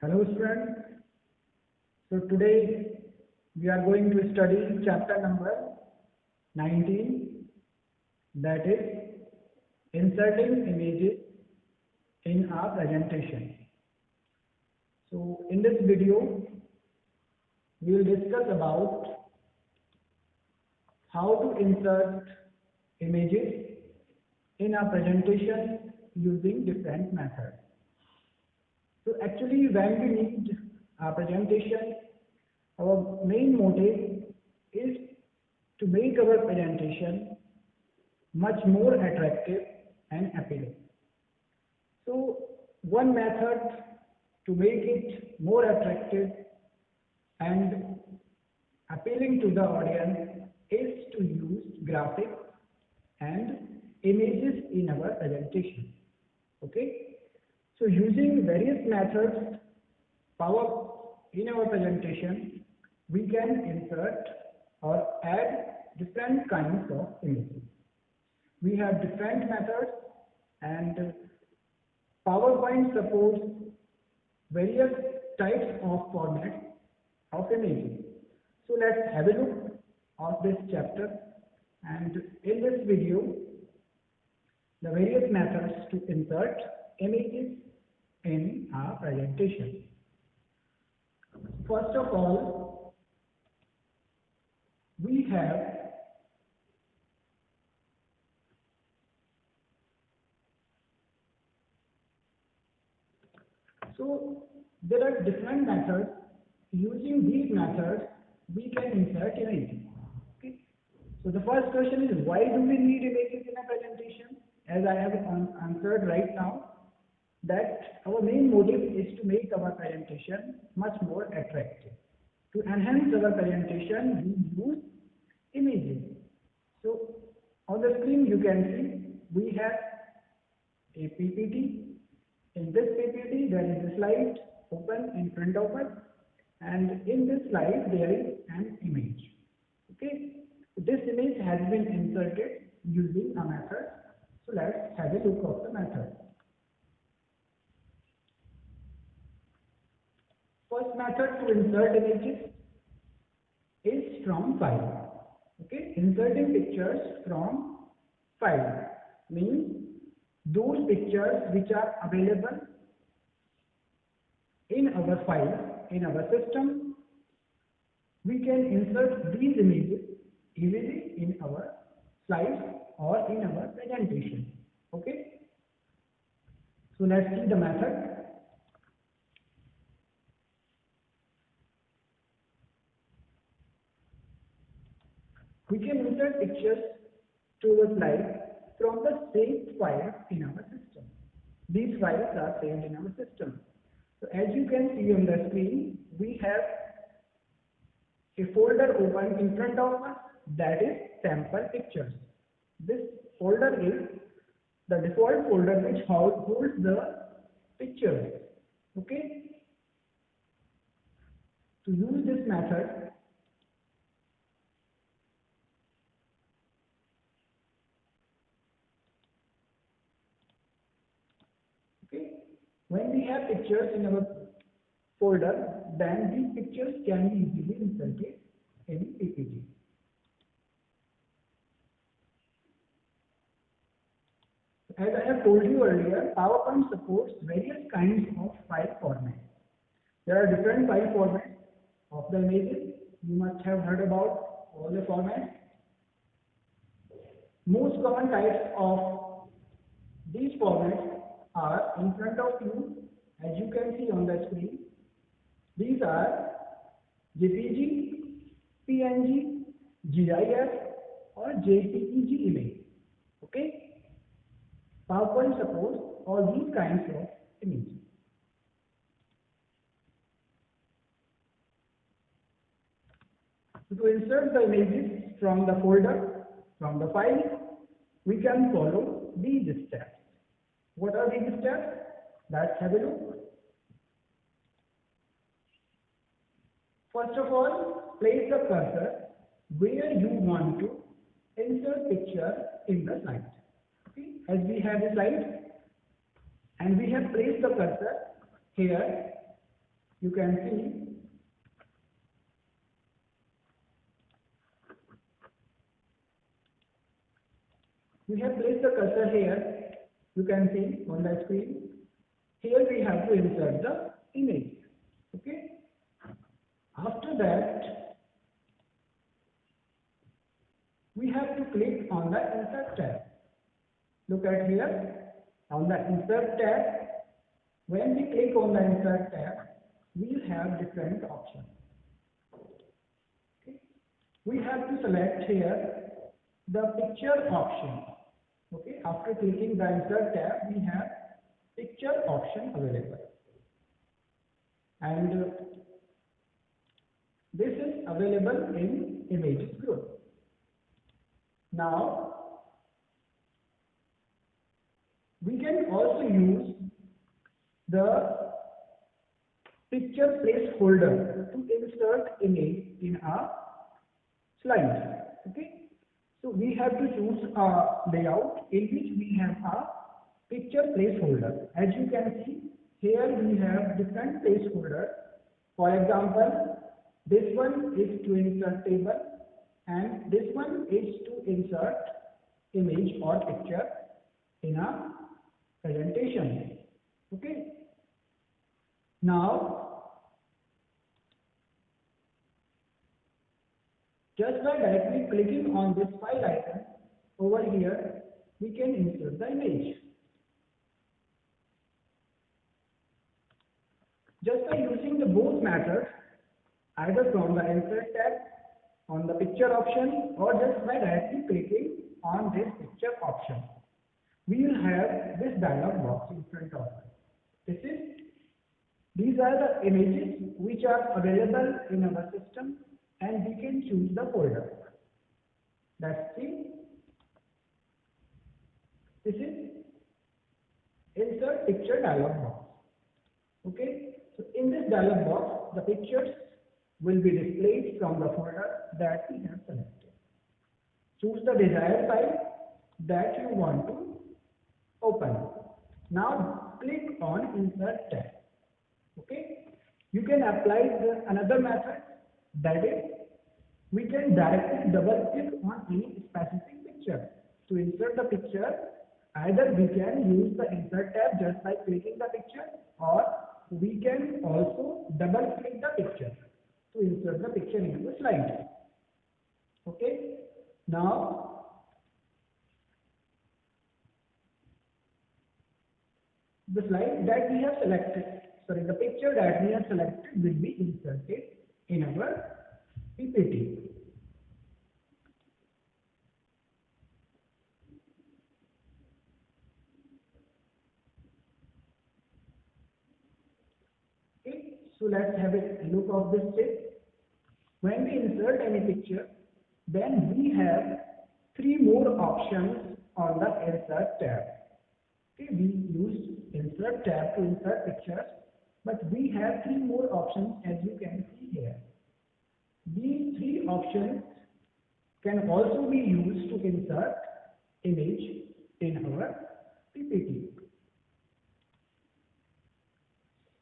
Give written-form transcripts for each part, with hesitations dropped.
Hello students. So today we are going to study chapter number 19, that is inserting images in our presentation. So in this video we will discuss about how to insert images in our presentation using different methods. So actually when we need our presentation, our main motive is to make our presentation much more attractive and appealing. So one method to make it more attractive and appealing to the audience is to use graphics and images in our presentation. Okay. So using various methods in our presentation, we can insert or add different kinds of images. We have different methods, and PowerPoint supports various types of formats of images. So let's have a look of this chapter, and in this video the various methods to insert images in our presentation. First of all, we have there are different methods. Using these methods, we can insert images. Okay. So the first question is, why do we need images in a presentation? As I have answered right now, that our main motive is to make our presentation much more attractive. To enhance our presentation, we use images. So on the screen you can see we have a PPT. In this PPT there is a slide open in front of us, and in this slide there is an image. Okay, this image has been inserted using a method. So let's have a look of the method. First method to insert images is from file. Okay, inserting pictures from file means those pictures which are available in our file, in our system. We can insert these images easily in our slides or in our presentation. Okay, so let's see the method. We can insert pictures to the slide from the saved files in our system. These files are saved in our system. So as you can see on the screen, we have a folder open in front of us, that is sample pictures. This folder is the default folder which holds the pictures. Okay. To use this method, when we have pictures in our folder, then these pictures can be easily inserted in PPT. As I have told you earlier, PowerPoint supports various kinds of file formats. There are different file formats of the images. You must have heard about all the formats. Most common types of these formats are in front of you, as you can see on the screen. These are JPG, PNG, GIF or JPEG image. Okay. PowerPoint supports all these kinds of images. So to insert the images from the folder, from the file, we can follow these steps. What are these steps? Let's have a look. First of all, place the cursor where you want to insert picture in the slide. Okay. As we have a slide and we have placed the cursor here you can see we have placed the cursor here. You can see on the screen. Here we have to insert the image. Okay. After that, we have to click on the Insert tab. Look at here on the Insert tab. When we click on the Insert tab, we have different options. Okay. We have to select here the picture option. Okay. After clicking the Insert tab, we have picture option available, and this is available in Images group. Now we can also use the picture placeholder to insert image in a slide. Okay, so we have to choose a layout in which we have a picture placeholder. As you can see, here we have different placeholders. For example, this one is to insert table and this one is to insert image or picture in a presentation. Okay. Now, just by directly clicking on this file icon over here, we can insert the image. Just by using the both methods, either from the Insert tab on the picture option or just by directly clicking on this picture option, we will have this dialog box in front of us. These are the images which are available in our system, and we can choose the folder. That's the this is Insert Picture dialog box. Okay. So in this dialog box, the pictures will be displayed from the folder that we have selected. Choose the desired file that you want to open. Now click on Insert tab. Okay. You can apply another method, that is, we can directly double click on any specific picture. To insert the picture, either we can use the Insert tab just by clicking the picture, or we can also double click the picture to insert the picture into the slide. Okay. Now the slide that we have selected, the picture that we have selected will be inserted in our PPT. Okay, so let's have a look of this step. When we insert any picture, then we have three more options on the Insert tab. Okay, we use Insert tab to insert pictures, but we have three more options, as you can see here. These three options can also be used to insert image in our PPT.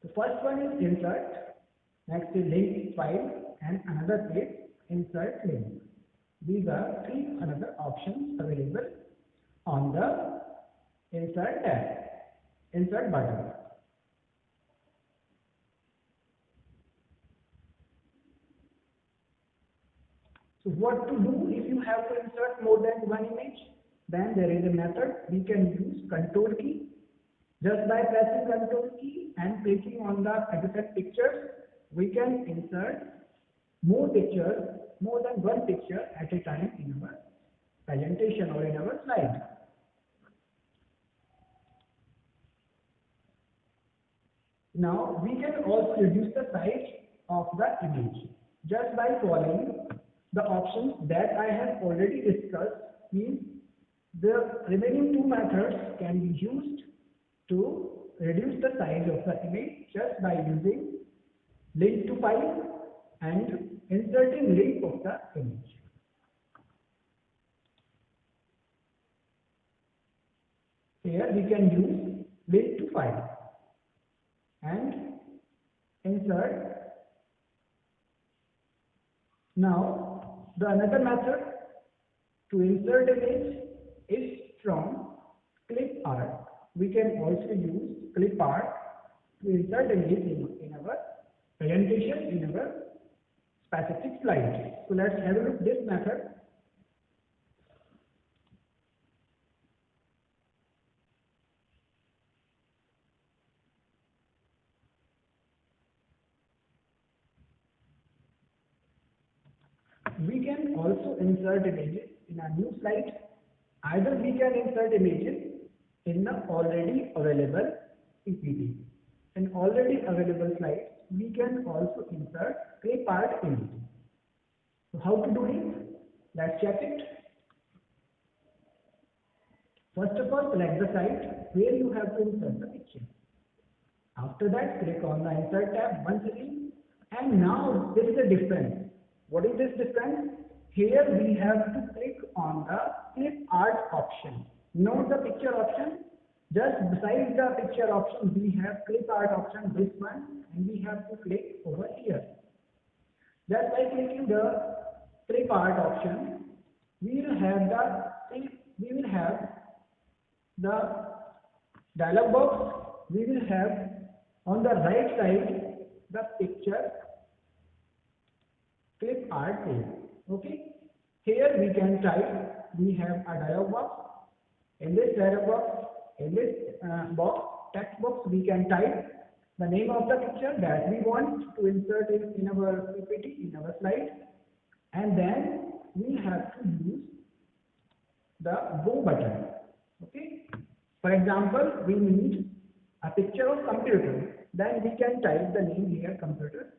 The first one is insert, next is link file, and another is insert link. These are three another options available on the Insert tab, Insert button. So what to do if you have to insert more than one image? Then there is a method. We can use Control key. Just by pressing Control key and clicking on the adjacent pictures, we can insert more pictures, more than one picture at a time in our presentation or in our slide. Now we can also reduce the size of the image just by following the options that I have already discussed. Means the remaining two methods can be used to reduce the size of the image just by using link to file and inserting link of the image. Here we can use link to file and insert. Now the another method to insert image is from clip art. We can also use clip art to insert image in our presentation, in our specific slide. So let's have a look at this method. We can also insert images in a new slide. Either we can insert images in the already available PPT. In already available slides, we can also insert clip art images. So how to do it? Let's check it. First of all, select the site where you have to insert the picture. After that, click on the Insert tab once again. And now there is a difference. What is this difference? Here we have to click on the Clip Art option. Not the picture option. Just beside the picture option, we have Clip Art option, this one, and we have to click over here. Just by clicking the Clip Art option, we will have the dialog box. We will have on the right side the picture Clip Art page. Okay. Here we can type. We have a dialog box. In this dialog box, in this text box, we can type the name of the picture that we want to insert in our PPT, in our slide, and then we have to use the Go button. Okay. For example, we need a picture of computer. Then we can type the name here, computer.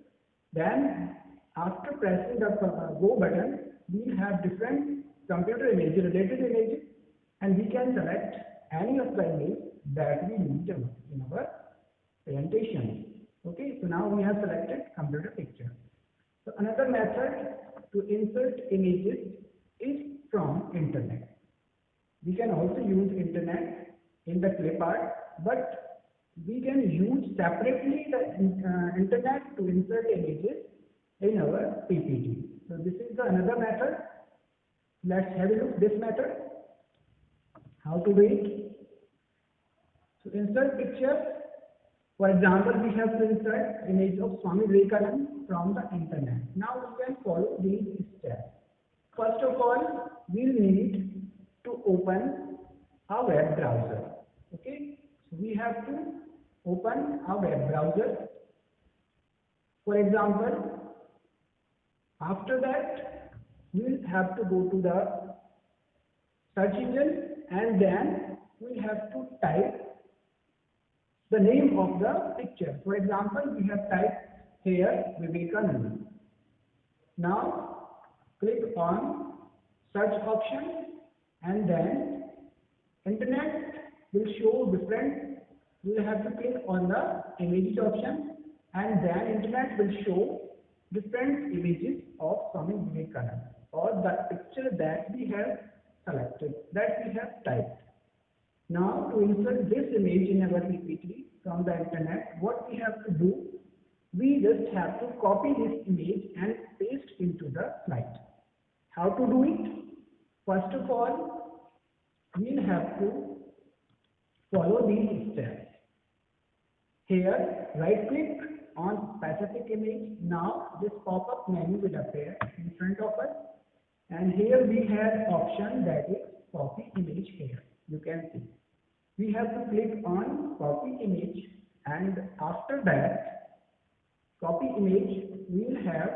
Then after pressing the Go button, we have different computer images, related images, and we can select any of the images that we need in our presentation. Okay, so now we have selected computer picture. So another method to insert images is from internet. We can also use internet in the clip art, but we can use separately the internet to insert images in our PPT. So this is another method. Let's have a look at this method. How to do it? So insert picture. For example, we have to insert image of Swami Vivekananda from the internet. Now we can follow these steps. First of all, we need to open a web browser. Okay, so we have to open a web browser. For example, after that, we'll have to go to the search engine, and then we have to type the name of the picture. For example, we have typed here Vivekananda. Now click on search option, and then internet will show different. We will have to click on the images option, and then internet will show different images of Swami Vivekananda, or the picture that we have selected, that we have typed. Now to insert this image in our PPT from the internet, what we have to do, we just have to copy this image and paste into the slide. How to do it? First of all, we'll have to follow these steps. Here, right click on specific image. Now this pop-up menu will appear in front of us, and here we have option that is copy image. Here you can see we have to click on copy image, and after that copy image, we will have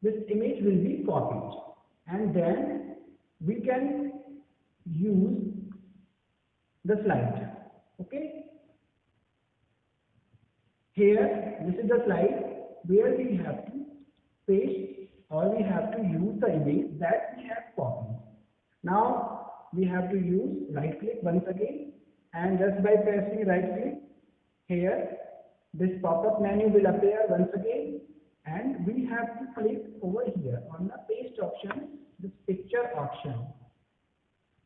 this image will be copied, and then we can use the slide. Okay, here this is the slide where we have to paste, or we have to use the image that we have copied. Now we have to use right click once again, and just by pressing right click here, this pop-up menu will appear once again, and we have to click over here on the paste option, this picture option.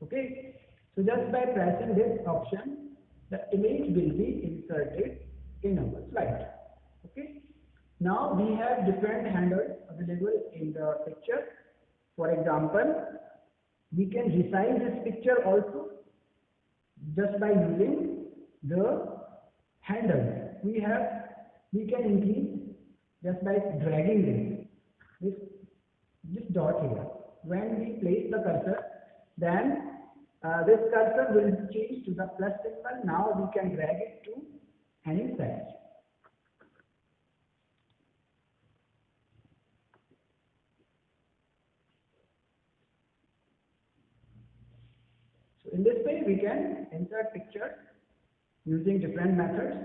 Okay, so just by pressing this option, the image will be inserted in our slide. Okay. Now we have different handles available in the picture. For example, we can resize this picture also just by using the handle. We can increase just by dragging this dot here. When we place the cursor, then this cursor will change to the plus symbol. Now we can drag it to any side. So in this way we can insert pictures using different methods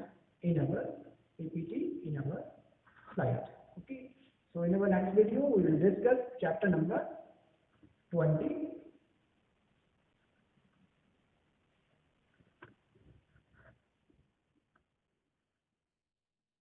in our PPT, in our slide. Okay. So in our next video we will discuss chapter number 20.